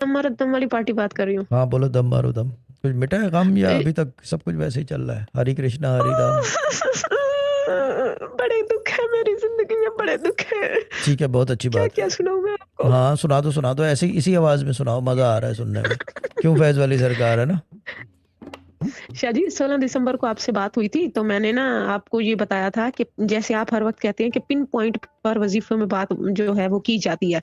दम मारो दम वाली पार्टी बात कर रही हूँ। हाँ बोलो, दम मारो दम। कुछ मिटा है गम या ए- अभी तक सब कुछ वैसे ही चल रहा है? हरी कृष्णा हरी राम। बड़े दुख है मेरी जिंदगी में, बड़े दुख है। ठीक है, बहुत अच्छी क्या बात क्या है। सुनाऊं मैं आपको। हाँ सुना दो, ऐसे ही इसी आवाज में सुनाओ, मजा आ रहा है सुनने में। क्यों फैज वाली सरकार है ना। शाह जी, 16 दिसंबर को आपसे बात हुई थी, तो मैंने ना आपको ये बताया था कि जैसे आप हर वक्त कहते हैं कि पिन पॉइंट पर वजीफे में बात जो है वो की जाती है।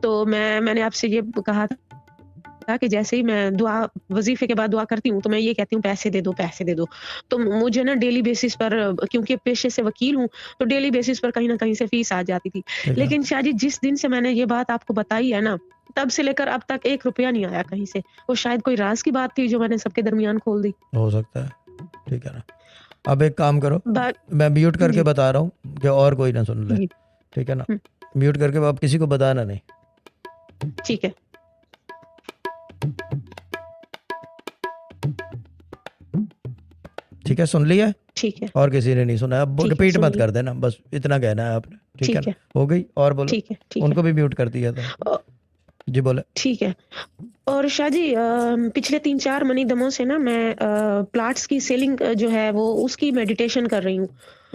तो मैंने आपसे ये कहा था कि जैसे ही मैं दुआ वजीफे के बाद दुआ करती हूँ, तो मैं ये कहती हूँ पैसे दे दो, पैसे दे दो। तो मुझे ना डेली बेसिस पर, क्योंकि पेशे से वकील हूँ, तो डेली बेसिस पर कहीं न कहीं से फीस आ जाती थी। ठीक है। लेकिन शाह जी, जिस दिन से मैंने ये बात आपको बताई है ना, तब से लेकर अब तक 1 रुपया नहीं आया कहीं से। वो शायद कोई राज़ की बात थी जो मैंने सबके दरमियान खोल दी। हो सकता है। ठीक है ना। अब एक काम करो, बात मैं म्यूट करके जी, बता रहा हूँ कि और कोई ना सुन ले। जी। ठीक है ना। हुँ, म्यूट करके अब किसी को बताना नहीं। ठीक है, ठीक है, सुन लिया है? ठीक है, और किसी ने नहीं सुना, अब ठीक है, रिपीट सुन मत लिया। कर देना, बस इतना कहना है आपने। ठीक है ठीक ना। है, हो गई, और बोलो। ठीक है, ठीक है। उनको भी म्यूट कर दिया था। अ, जी बोले। ठीक है। और शाह जी, पिछले 3-4 मनी दमों से ना मैं प्लॉट्स की सेलिंग जो है वो उसकी मेडिटेशन कर रही हूँ।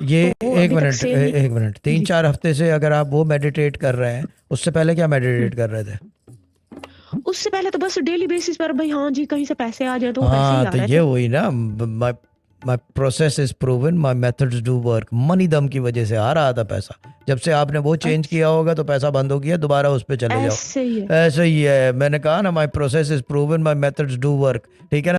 ये तो वो एक अभी तक मिनट, सेल नहीं। एक मिनट, तीन जी। चार हफ्ते से अगर आप वो मेडिटेट कर रहे हैं, उससे पहले क्या हुँ। मेडिटेट कर रहे थे? उससे पहले तो बस डेली बेसिस पर भई हाँ जी, कहीं से पैसे आ जाएँ तो वो पैसे ही हाँ आ तो रहे ये थे। हुई ना, my my process is proven, my methods do work. Money दम की वजह से आ रहा था पैसा। जब से आपने वो चेंज अच्छ किया होगा तो पैसा बंद हो गया, दोबारा उस पर चले जाओ। ऐसे ही है। ऐसे ही है, मैंने कहा ना, my process is proven, my methods do work. ठीक है ना।